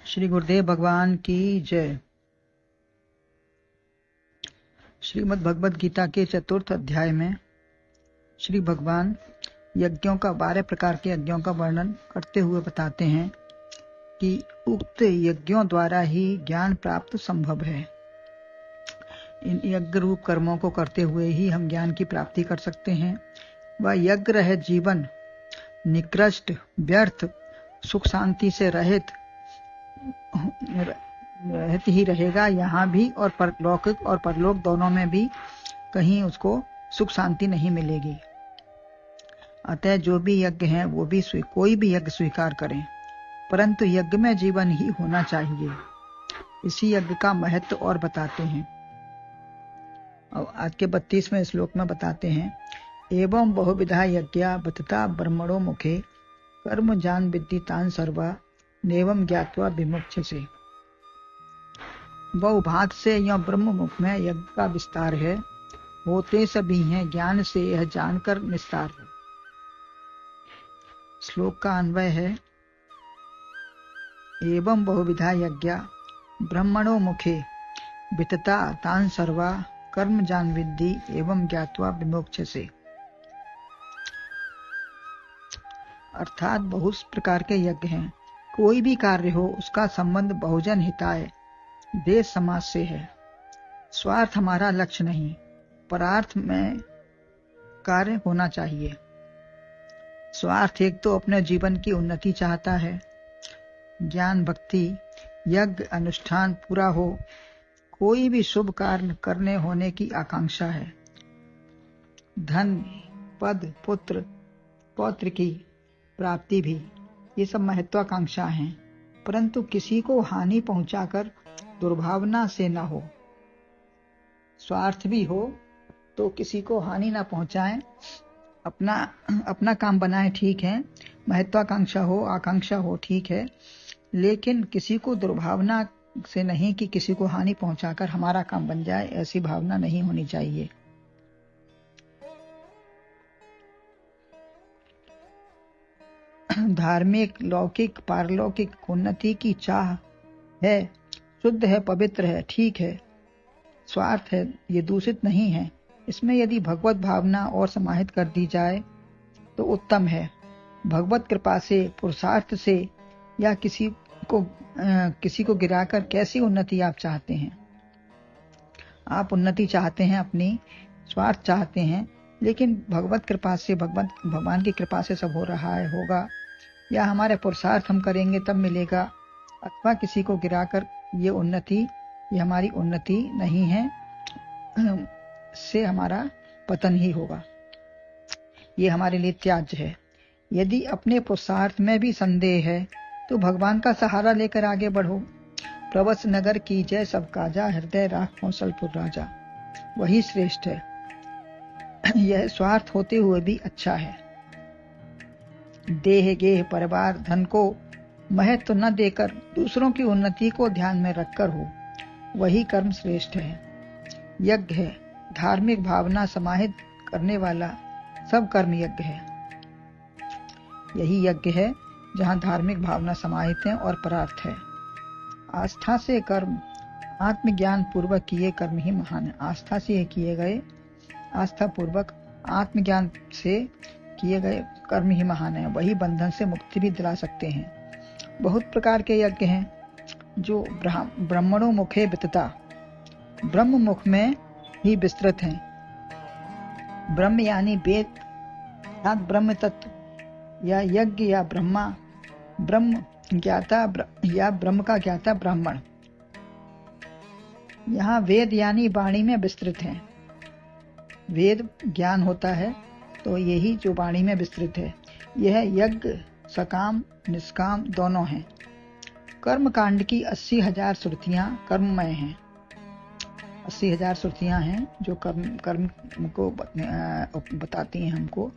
श्री गुरुदेव भगवान की जय। श्रीमद् भगवद गीता के 4th अध्याय में श्री भगवान यज्ञों का 12 प्रकार के यज्ञों का वर्णन करते हुए बताते हैं कि उक्त यज्ञों द्वारा ही ज्ञान प्राप्त संभव है। इन यज्ञ रूप कर्मों को करते हुए ही हम ज्ञान की प्राप्ति कर सकते हैं। वह यज्ञ रहित जीवन निकृष्ट, व्यर्थ, सुख शांति से रहित ही रहेगा। यहाँ भी और लौकिक और परलोक दोनों में भी कहीं उसको सुख शांति नहीं मिलेगी। अतः जो भी यज्ञ है वो भी कोई भी यज्ञ स्वीकार करें, परंतु यज्ञ में जीवन ही होना चाहिए। इसी यज्ञ का महत्व और बताते हैं। और आज के 32वें श्लोक में बताते हैं, एवं बहुविधा यज्ञा बतता ब्रह्मणो मुखे कर्म जान विद्धि तान सर्वा नेवम ज्ञात्वा विमुच्यसे। बहुभात से यह ब्रह्म मुख में यज्ञ का विस्तार है, होते सभी हैं ज्ञान से यह जानकर निस्तार है। श्लोक का अन्वय है, एवं बहुविधा यज्ञा ब्रह्मणो मुखे वितता तान सर्वा कर्म जान विद्धि एवं ज्ञात्वा विमुच्यसे। अर्थात बहुत प्रकार के यज्ञ हैं। कोई भी कार्य हो उसका संबंध बहुजन हिताय देश समाज से है। स्वार्थ हमारा लक्ष्य नहीं, परार्थ में कार्य होना चाहिए। स्वार्थ एक तो अपने जीवन की उन्नति चाहता है, ज्ञान भक्ति यज्ञ अनुष्ठान पूरा हो, कोई भी शुभ कार्य करने होने की आकांक्षा है। धन पद पुत्र पौत्र की प्राप्ति भी ये सब महत्वाकांक्षा हैं, परंतु किसी को हानि पहुंचाकर दुर्भावना से न हो। स्वार्थ भी हो तो किसी को हानि ना पहुंचाएं, अपना काम बनाए, ठीक है। महत्वाकांक्षा हो, आकांक्षा हो, ठीक है, लेकिन किसी को दुर्भावना से नहीं कि किसी को हानि पहुंचाकर हमारा काम बन जाए, ऐसी भावना नहीं होनी चाहिए। धार्मिक लौकिक पारलौकिक उन्नति की चाह है, शुद्ध है, पवित्र है, ठीक है। स्वार्थ है, ये दूषित नहीं है। इसमें यदि भगवत भावना और समाहित कर दी जाए तो उत्तम है। भगवत कृपा से, पुरुषार्थ से या किसी को गिराकर कैसी उन्नति आप चाहते हैं? आप उन्नति चाहते हैं, अपनी स्वार्थ चाहते हैं, लेकिन भगवत कृपा से, भगवान की कृपा से सब हो रहा है, होगा, या हमारे पुरुषार्थ हम करेंगे तब मिलेगा, अथवा किसी को गिराकर ये हमारी उन्नति नहीं है, से हमारा पतन ही होगा। ये हमारे लिए त्याज्य है। यदि अपने पुरुषार्थ में भी संदेह है तो भगवान का सहारा लेकर आगे बढ़ो। प्रवस नगर की जय सब काजा, हृदय राख कौशलपुर राजा, वही श्रेष्ठ है। यह स्वार्थ होते हुए भी अच्छा है। देह गेह परिवार धन को महत्व न देकर दूसरों की उन्नति को ध्यान में रखकर हो, वही कर्म श्रेष्ठ है। यज्ञ है, धार्मिक भावना समाहित करने वाला सब कर्म यज्ञ है। यही यज्ञ है जहाँ धार्मिक भावना समाहित है और परार्थ है। आस्था से कर्म आत्मज्ञान पूर्वक किए कर्म ही महान है। आस्था से किए गए, आस्था पूर्वक आत्मज्ञान से किए गए कर्म ही महान है। वही बंधन से मुक्ति भी दिला सकते हैं। बहुत प्रकार के यज्ञ हैं जो ब्रह्मणो मुखे वितता, ब्रह्म मुख में ही विस्तृत हैं। ब्रह्म यानी वेद या ब्रह्म तत्व या यज्ञ या ब्रह्म ज्ञाता या ब्रह्म का ज्ञाता ब्राह्मण। यहाँ वेद यानी वाणी में विस्तृत हैं। वेद ज्ञान होता है तो यही जो वाणी में विस्तृत है। यह यज्ञ सकाम निष्काम दोनों हैं। कर्म कांड की 80,000 श्रुतियां कर्ममय हैं। 80,000 श्रुतियां हैं जो कर्म को बताती हैं हमको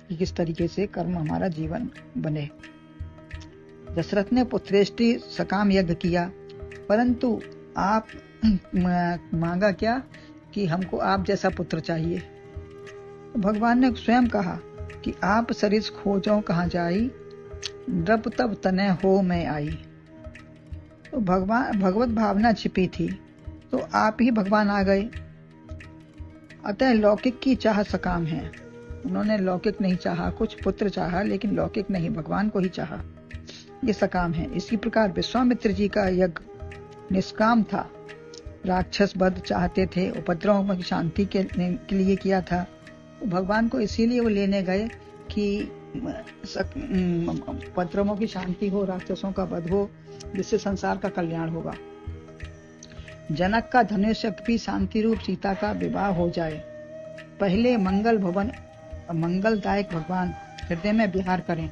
कि किस तरीके से कर्म हमारा जीवन बने। दशरथ ने पुत्रेष्टि सकाम यज्ञ किया, परंतु आप मांगा क्या कि हमको आप जैसा पुत्र चाहिए। भगवान ने स्वयं कहा कि आप सरिस खोजो कहाँ जाई, द्रप तब तने हो मैं आई। तो भगवत भावना छिपी थी, तो आप ही भगवान आ गए। अतः लौकिक की चाह सकाम है। उन्होंने लौकिक नहीं चाहा, कुछ पुत्र चाहा, लेकिन लौकिक नहीं, भगवान को ही चाहा, ये सकाम है। इसी प्रकार विश्वामित्र जी का यज्ञ निष्काम था। राक्षस वध चाहते थे, उपद्रवों की शांति के लिए किया था। भगवान को इसीलिए वो लेने गए कि उपद्रवों की शांति हो, राक्षसों का वध हो, जिससे संसार का कल्याण होगा। जनक का धनुष भी शांति रूप सीता का विवाह हो जाए। पहले मंगल भवन मंगलदायक भगवान हृदय में विहार करें।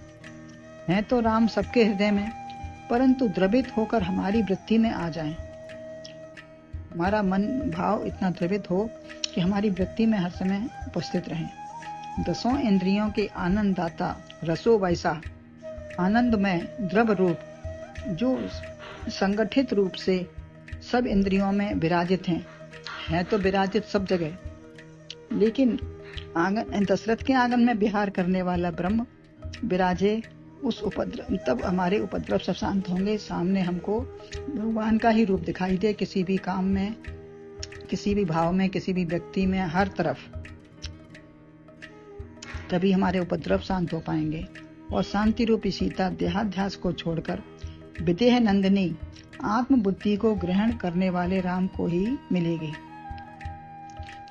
हैं तो राम सबके हृदय में, परंतु द्रवित होकर हमारी वृत्ति में आ जाएं। हमारा मन भाव इतना द्रवित हो कि हमारी वृत्ति में हर समय उपस्थित रहें। दसों इंद्रियों के आनंददाता रसो वैसा आनंदमय द्रव रूप, जो संगठित रूप से सब इंद्रियों में विराजित हैं तो विराजित सब जगह, लेकिन दशरथ के आंगन में विहार करने वाला ब्रह्म विराजे उस उपद्रव, तब हमारे उपद्रव सब शांत होंगे। सामने हमको भगवान का ही रूप दिखाई दे, किसी भी काम में, किसी भी भाव में, किसी भी व्यक्ति में, हर तरफ, तभी हमारे उपद्रव शांत हो पाएंगे। और शांति रूपी सीता देहाध्यास को छोड़कर विदेह नंदिनी आत्मबुद्धि को ग्रहण करने वाले राम को ही मिलेगी।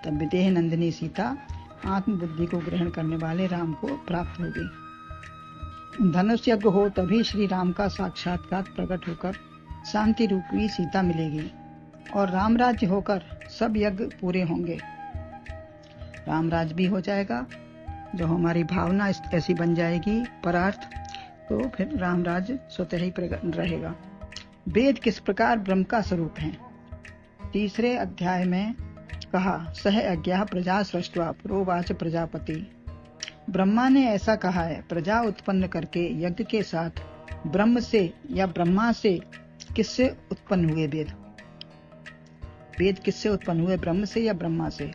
तब विदेह नंदिनी सीता आत्मबुद्धि को ग्रहण करने वाले राम को प्राप्त होगी। धनुष यज्ञ हो तभी श्री राम का साक्षात्कार प्रकट होकर शांति रूपी सीता मिलेगी, और राम राज्य होकर सब यज्ञ पूरे होंगे। राम राज्य भी हो जाएगा, जो हमारी भावना ऐसी बन जाएगी परार्थ, तो फिर राम राज्य स्वतः ही रहेगा। वेद किस प्रकार ब्रह्म का स्वरूप है। तीसरे अध्याय में कहा, सह अज्ञा प्रजा सृष्ट्वा प्रोवाच प्रजापति। ब्रह्मा ने ऐसा कहा है, प्रजा उत्पन्न करके यज्ञ के साथ ब्रह्म से या ब्रह्मा से किससे उत्पन्न हुए वेद? वेद किससे उत्पन्न हुए, ब्रह्म से या ब्रह्मा से?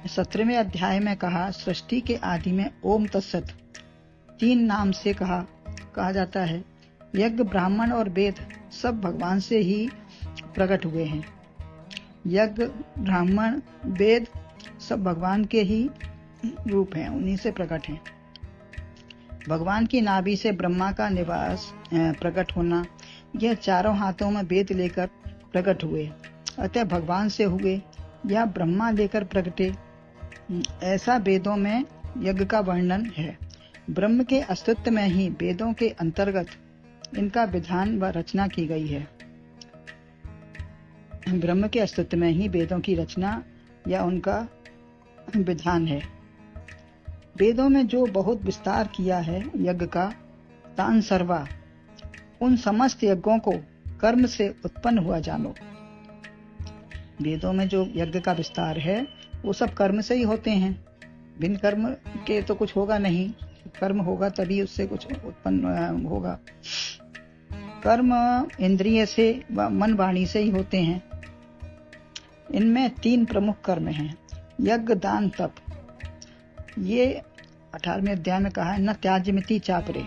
17वें अध्याय में कहा, सृष्टि के आदि में ओम तत्सत 3 नाम से कहा जाता है। यज्ञ, ब्राह्मण और वेद सब भगवान से ही प्रकट हुए हैं। यज्ञ, ब्राह्मण, वेद सब भगवान के ही रूप हैं, उन्हीं से प्रकट हैं। भगवान की नाभि से ब्रह्मा का निवास प्रकट होना, यह चारों हाथों में वेद लेकर प्रकट हुए, अतः भगवान से हुए या ब्रह्मा लेकर प्रकटे, ऐसा वेदों में यज्ञ का वर्णन है। ब्रह्म के अस्तित्व में ही वेदों के अंतर्गत इनका विधान व रचना की गई है। ब्रह्म के अस्तित्व में ही वेदों की रचना या उनका विधान है। वेदों में जो बहुत विस्तार किया है यज्ञ का, तान सर्वा, उन समस्त यज्ञों को कर्म से उत्पन्न हुआ जानो। वेदों में जो यज्ञ का विस्तार है वो सब कर्म से ही होते हैं, बिन कर्म के तो कुछ होगा नहीं। कर्म होगा तभी उससे कुछ उत्पन्न होगा। कर्म इंद्रिय से व मन वाणी से ही होते हैं। इनमें 3 प्रमुख कर्म हैं, यज्ञ, दान, तप। ये 18वें अध्याय में कहा है, न त्याज्यमिति चापरे।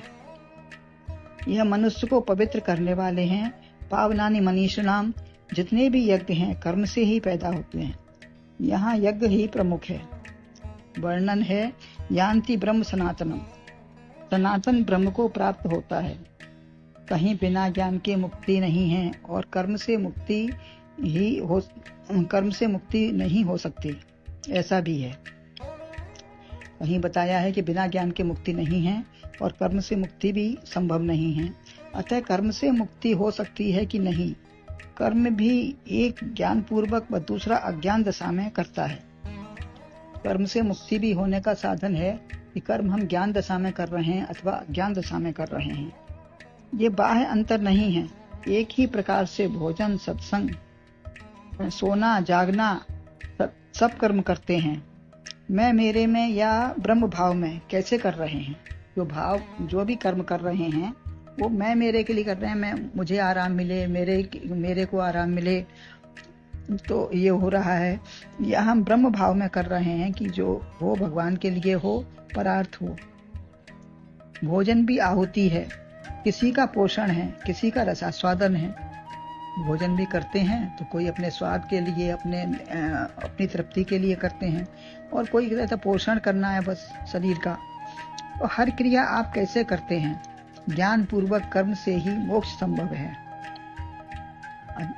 यह मनुष्य को पवित्र करने वाले हैं। पावनानि मनीषिणाम, जितने भी यज्ञ हैं कर्म से ही पैदा होते हैं। यहाँ यज्ञ ही प्रमुख है। वर्णन है, यान्ति ब्रह्म सनातनम, सनातन ब्रह्म को प्राप्त होता है। कहीं बिना ज्ञान के मुक्ति नहीं है, और कर्म से मुक्ति नहीं हो सकती, ऐसा भी है। कहीं बताया है कि बिना ज्ञान के मुक्ति नहीं है और कर्म से मुक्ति भी संभव नहीं है। अतः कर्म से मुक्ति हो सकती है कि नहीं, कर्म भी एक ज्ञान पूर्वक व दूसरा अज्ञान दशा में करता है। कर्म से मुक्ति भी होने का साधन है कि कर्म हम ज्ञान दशा में कर रहे हैं अथवा अज्ञान दशा में कर रहे हैं। ये बाह्य अंतर नहीं है। एक ही प्रकार से भोजन, सत्संग, सोना, जागना सब कर्म करते हैं। मैं मेरे में या ब्रह्म भाव में कैसे कर रहे हैं? जो भी कर्म कर रहे हैं वो मैं मेरे के लिए कर रहे हैं, मुझे आराम मिले, मेरे को आराम मिले, तो ये हो रहा है। या हम ब्रह्म भाव में कर रहे हैं कि जो हो भगवान के लिए हो, परार्थ हो। भोजन भी आहुति है, किसी का पोषण है, किसी का रसास्वादन है। भोजन भी करते हैं तो कोई अपने स्वाद के लिए, अपनी तृप्ति के लिए करते हैं, और कोई कहता है पोषण करना है बस शरीर का। और हर क्रिया आप कैसे करते हैं? ज्ञान पूर्वक कर्म से ही मोक्ष संभव है।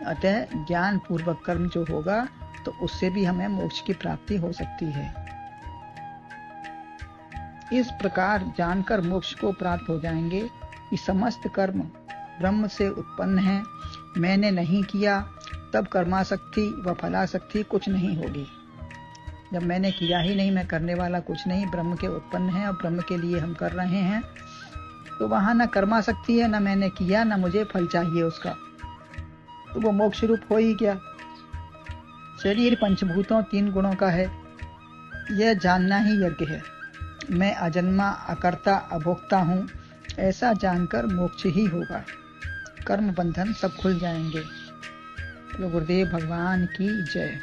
अतः ज्ञान पूर्वक कर्म जो होगा तो उससे भी हमें मोक्ष की प्राप्ति हो सकती है। इस प्रकार जानकर मोक्ष को प्राप्त हो जाएंगे कि समस्त कर्म ब्रह्म से उत्पन्न है, मैंने नहीं किया, तब कर्मासक्ति व फलासक्ति कुछ नहीं होगी। जब मैंने किया ही नहीं, मैं करने वाला कुछ नहीं, ब्रह्म के उत्पन्न है और ब्रह्म के लिए हम कर रहे हैं, तो वहां न कर्मासक्ति है, न मैंने किया, न मुझे फल चाहिए उसका, तो वो मोक्ष रूप हो ही क्या। शरीर पंचभूतों 3 गुणों का है, यह जानना ही यज्ञ है। मैं अजन्मा, अकर्ता, अभोक्ता हूँ, ऐसा जानकर मोक्ष ही होगा। कर्म बंधन सब खुल जाएंगे। गुरुदेव भगवान की जय।